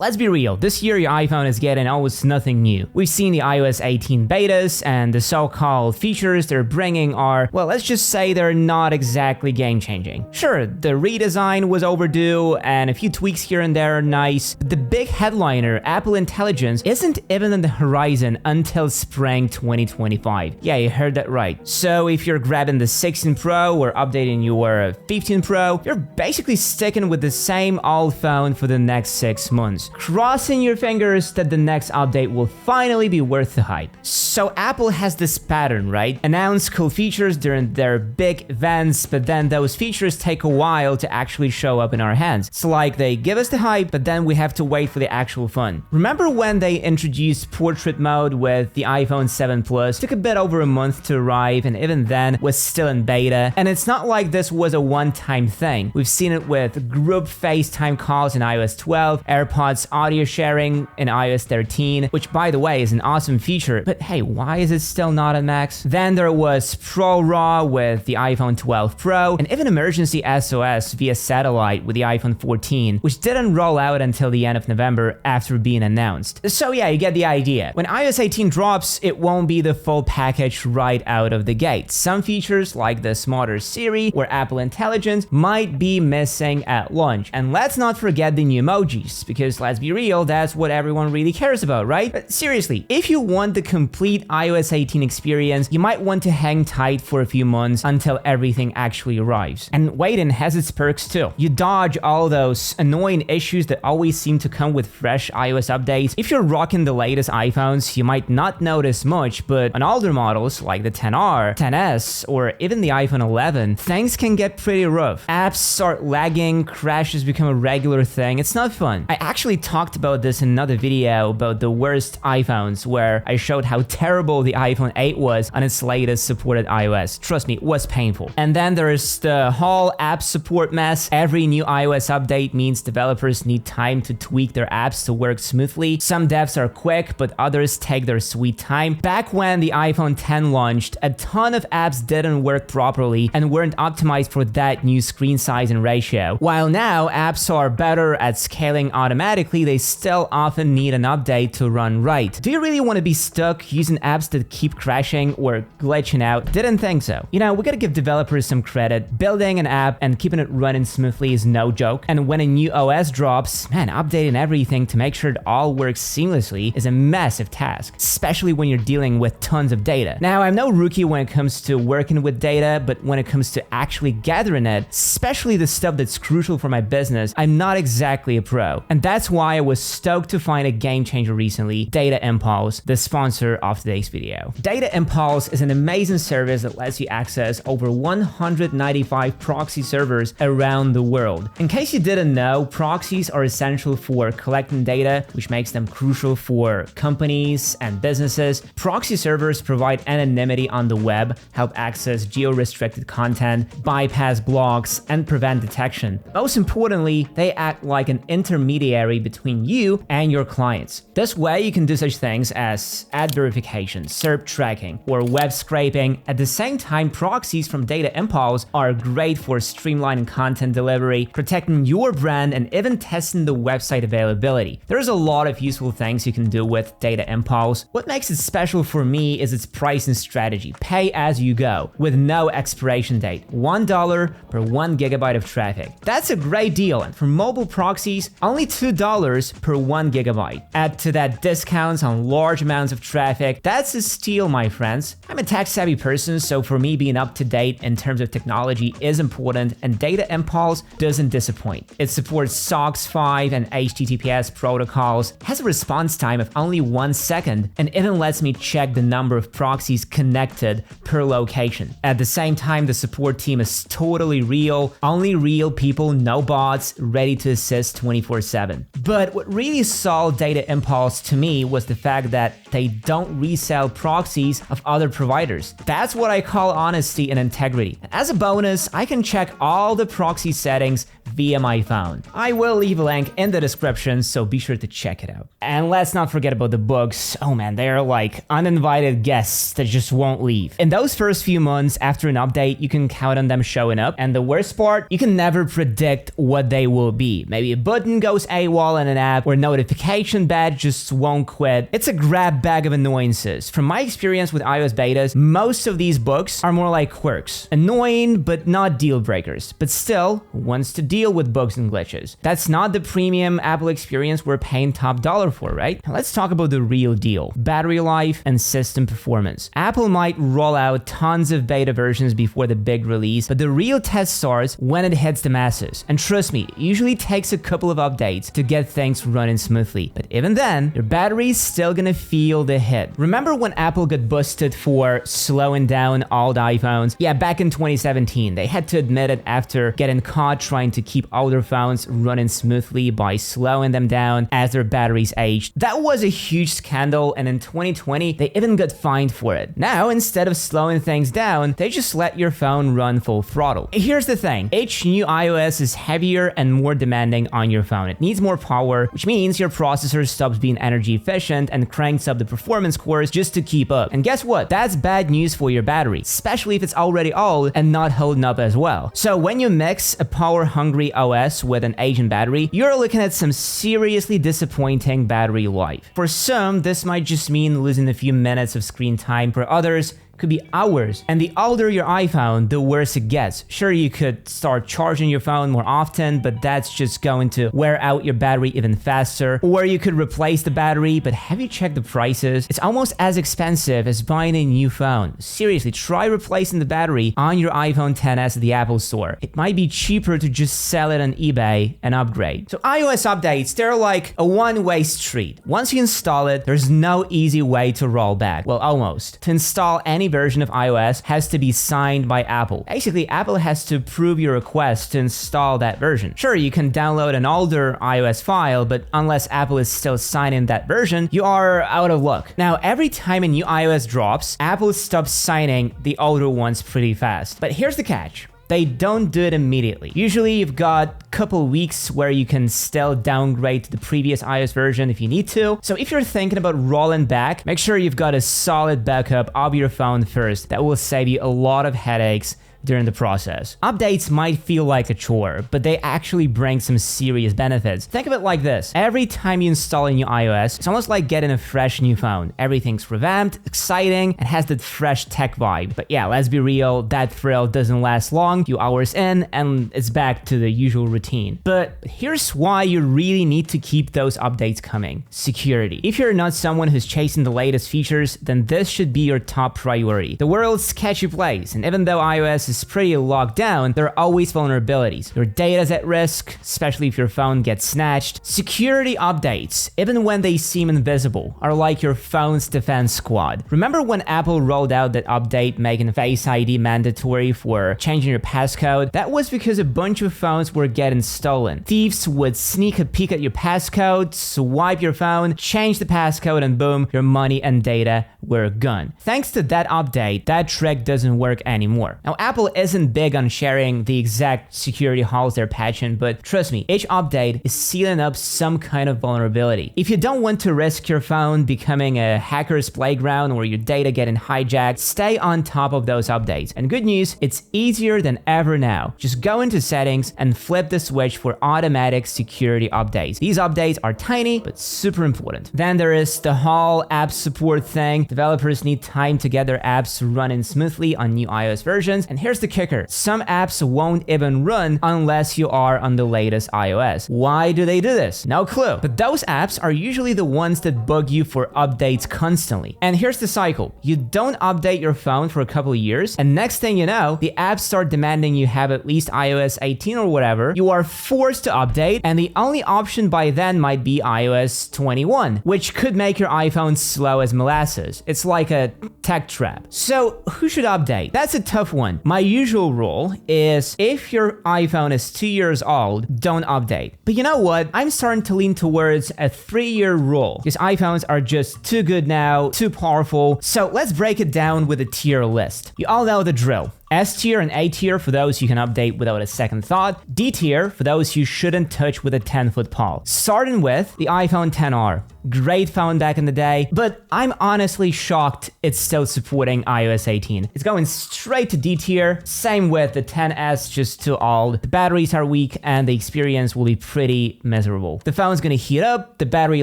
Let's be real, this year your iPhone is getting almost nothing new. We've seen the iOS 18 betas, and the so-called features they're bringing are, well, let's just say they're not exactly game-changing. Sure, the redesign was overdue, and a few tweaks here and there are nice, but the big headliner, Apple Intelligence, isn't even on the horizon until spring 2025. Yeah, you heard that right. So if you're grabbing the 16 Pro or updating your 15 Pro, you're basically sticking with the same old phone for the next 6 months. Crossing your fingers that the next update will finally be worth the hype. So Apple has this pattern, right? Announce cool features during their big events, but then those features take a while to actually show up in our hands. So like they give us the hype, but then we have to wait for the actual fun. Remember when they introduced portrait mode with the iPhone 7 Plus? Took a bit over a month to arrive, and even then was still in beta. And it's not like this was a one-time thing. We've seen it with group FaceTime calls in iOS 12, AirPods audio sharing in iOS 13, which by the way is an awesome feature, but hey, why is it still not on Macs? Then there was Pro RAW with the iPhone 12 Pro, and even emergency SOS via satellite with the iPhone 14, which didn't roll out until the end of November after being announced. So yeah, you get the idea. When iOS 18 drops, it won't be the full package right out of the gate. Some features like the smarter Siri or Apple Intelligence might be missing at launch. And let's not forget the new emojis, because let's be real, that's what everyone really cares about, right? But seriously, if you want the complete iOS 18 experience, you might want to hang tight for a few months until everything actually arrives. And waiting has its perks too. You dodge all those annoying issues that always seem to come with fresh iOS updates. If you're rocking the latest iPhones, you might not notice much, but on older models like the XR, XS, or even the iPhone 11, things can get pretty rough. Apps start lagging, crashes become a regular thing. It's not fun. I actually talked about this in another video about the worst iPhones, where I showed how terrible the iPhone 8 was on its latest supported iOS. Trust me, it was painful. And then there's the whole app support mess. Every new iOS update means developers need time to tweak their apps to work smoothly. Some devs are quick, but others take their sweet time. Back when the iPhone 10 launched, a ton of apps didn't work properly and weren't optimized for that new screen size and ratio. While now apps are better at scaling automatically, they still often need an update to run right. Do you really want to be stuck using apps that keep crashing or glitching out? Didn't think so. You know, we gotta give developers some credit. Building an app and keeping it running smoothly is no joke. And when a new OS drops, man, updating everything to make sure it all works seamlessly is a massive task, especially when you're dealing with tons of data. Now, I'm no rookie when it comes to working with data, but when it comes to actually gathering it, especially the stuff that's crucial for my business, I'm not exactly a pro. And that's why I was stoked to find a game changer recently, Data Impulse, the sponsor of today's video. Data Impulse is an amazing service that lets you access over 195 proxy servers around the world. In case you didn't know, proxies are essential for collecting data, which makes them crucial for companies and businesses. Proxy servers provide anonymity on the web, help access geo-restricted content, bypass blocks, and prevent detection. Most importantly, they act like an intermediary between you and your clients. This way, you can do such things as ad verification, SERP tracking, or web scraping. At the same time, proxies from Data Impulse are great for streamlining content delivery, protecting your brand, and even testing the website availability. There's a lot of useful things you can do with Data Impulse. What makes it special for me is its pricing strategy, pay as you go, with no expiration date, $1 per 1 gigabyte of traffic. That's a great deal, and for mobile proxies, only $2 per 1 gigabyte. Add to that discounts on large amounts of traffic. That's a steal, my friends. I'm a tech-savvy person, so for me, being up to date in terms of technology is important, and Data Impulse doesn't disappoint. It supports SOCKS 5 and HTTPS protocols, has a response time of only 1 second, and even lets me check the number of proxies connected per location. At the same time, the support team is totally real, only real people, no bots, ready to assist 24/7. But what really sold Data Impulse to me was the fact that they don't resell proxies of other providers. That's what I call honesty and integrity. As a bonus, I can check all the proxy settings via my phone. I will leave a link in the description, so be sure to check it out. And let's not forget about the bugs. Oh man, they are like uninvited guests that just won't leave. In those first few months after an update, you can count on them showing up. And the worst part, you can never predict what they will be. Maybe a button goes AWOL in an app, or notification badge just won't quit. It's a grab bag of annoyances. From my experience with iOS betas, most of these bugs are more like quirks. Annoying, but not deal breakers. But still, who wants to deal with bugs and glitches? That's not the premium Apple experience we're paying top dollar for, right? Now let's talk about the real deal: battery life and system performance. Apple might roll out tons of beta versions before the big release, but the real test starts when it hits the masses. And trust me, it usually takes a couple of updates to get things running smoothly. But even then, your battery's still gonna feel the hit. Remember when Apple got busted for slowing down old iPhones? Yeah, back in 2017, they had to admit it after getting caught trying to keep older phones running smoothly by slowing them down as their batteries aged. That was a huge scandal, and in 2020, they even got fined for it. Now, instead of slowing things down, they just let your phone run full throttle. Here's the thing: each new iOS is heavier and more demanding on your phone. It needs more power, which means your processor stops being energy efficient and cranks up the performance cores just to keep up. And guess what? That's bad news for your battery, especially if it's already old and not holding up as well. So when you mix a power-hungry OS with an aging battery, you're looking at some seriously disappointing battery life. For some, this might just mean losing a few minutes of screen time. For others, could be hours. And the older your iPhone, the worse it gets. Sure, you could start charging your phone more often, but that's just going to wear out your battery even faster. Or you could replace the battery, but have you checked the prices? It's almost as expensive as buying a new phone. Seriously, try replacing the battery on your iPhone XS at the Apple Store. It might be cheaper to just sell it on eBay and upgrade. So iOS updates, they're like a one-way street. Once you install it, there's no easy way to roll back. Well, almost. To install any version of iOS has to be signed by Apple. Basically, Apple has to approve your request to install that version. Sure, you can download an older iOS file, but unless Apple is still signing that version, you are out of luck. Now, every time a new iOS drops, Apple stops signing the older ones pretty fast. But here's the catch: they don't do it immediately. Usually you've got a couple weeks where you can still downgrade to the previous iOS version if you need to. So if you're thinking about rolling back, make sure you've got a solid backup of your phone first. That will save you a lot of headaches during the process. Updates might feel like a chore, but they actually bring some serious benefits. Think of it like this: every time you install a new iOS, it's almost like getting a fresh new phone. Everything's revamped, exciting, and has that fresh tech vibe. But yeah, let's be real, that thrill doesn't last long. A few hours in, and it's back to the usual routine. But here's why you really need to keep those updates coming: security. If you're not someone who's chasing the latest features, then this should be your top priority. The world's a sketchy place, and even though iOS is pretty locked down, there are always vulnerabilities. Your data's at risk, especially if your phone gets snatched. Security updates, even when they seem invisible, are like your phone's defense squad. Remember when Apple rolled out that update making Face ID mandatory for changing your passcode? That was because a bunch of phones were getting stolen. Thieves would sneak a peek at your passcode, swipe your phone, change the passcode, and boom, your money and data were gone. Thanks to that update, that trick doesn't work anymore. Now, Apple isn't big on sharing the exact security holes they're patching, but trust me, each update is sealing up some kind of vulnerability. If you don't want to risk your phone becoming a hacker's playground or your data getting hijacked, stay on top of those updates. And good news, it's easier than ever now. Just go into settings and flip the switch for automatic security updates. These updates are tiny, but super important. Then there is the whole app support thing. Developers need time to get their apps running smoothly on new iOS versions. And here's the kicker: some apps won't even run unless you are on the latest iOS. Why do they do this? No clue. But those apps are usually the ones that bug you for updates constantly. And here's the cycle: you don't update your phone for a couple of years, and next thing you know, the apps start demanding you have at least iOS 18 or whatever. You are forced to update, and the only option by then might be iOS 21, which could make your iPhone slow as molasses. It's like a tech trap. So who should update? That's a tough one. My usual rule is if your iPhone is 2 years old, don't update. But you know what? I'm starting to lean towards a 3-year rule because iPhones are just too good now, too powerful. So let's break it down with a tier list. You all know the drill. S tier and A tier for those who can update without a second thought. D tier for those who shouldn't touch with a 10-foot pole. Starting with the iPhone XR. Great phone back in the day, but I'm honestly shocked it's still supporting iOS 18. It's going straight to D tier. Same with the XS, just too old. The batteries are weak and the experience will be pretty miserable. The phone's gonna heat up, the battery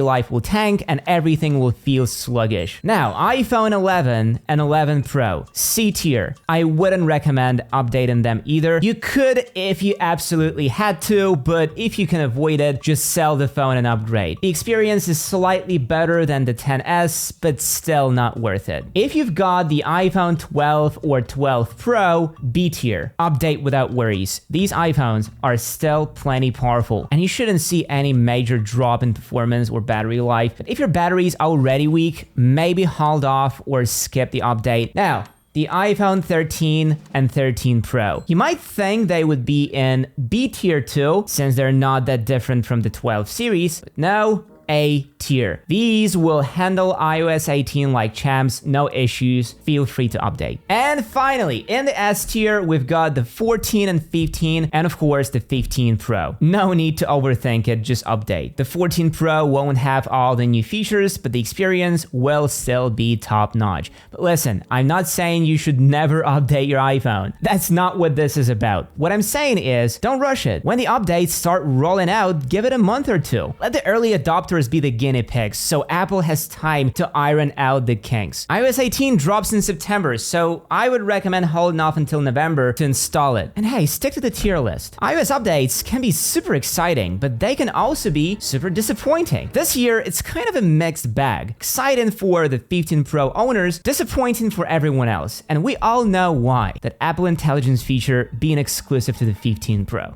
life will tank, and everything will feel sluggish. Now, iPhone 11 and 11 Pro, C tier. I wouldn't recommend updating them either. You could if you absolutely had to, but if you can avoid it, just sell the phone and upgrade. The experience is slightly better than the XS, but still not worth it. If you've got the iPhone 12 or 12 Pro, B tier. Update without worries. These iPhones are still plenty powerful, and you shouldn't see any major drop in performance or battery life. But if your battery is already weak, maybe hold off or skip the update. Now, the iPhone 13 and 13 Pro. You might think they would be in B tier too, since they're not that different from the 12 series, but no, A tier. These will handle iOS 18 like champs, no issues, feel free to update. And finally, in the S tier, we've got the 14 and 15, and of course the 15 Pro. No need to overthink it, just update. The 14 Pro won't have all the new features, but the experience will still be top notch. But listen, I'm not saying you should never update your iPhone. That's not what this is about. What I'm saying is, don't rush it. When the updates start rolling out, give it a month or two. Let the early adopters be the guinea pigs, so Apple has time to iron out the kinks. iOS 18 drops in September, so I would recommend holding off until November to install it. And hey, stick to the tier list. iOS updates can be super exciting, but they can also be super disappointing. This year, it's kind of a mixed bag. Exciting for the 15 Pro owners, disappointing for everyone else. And we all know why. That Apple Intelligence feature being exclusive to the 15 Pro.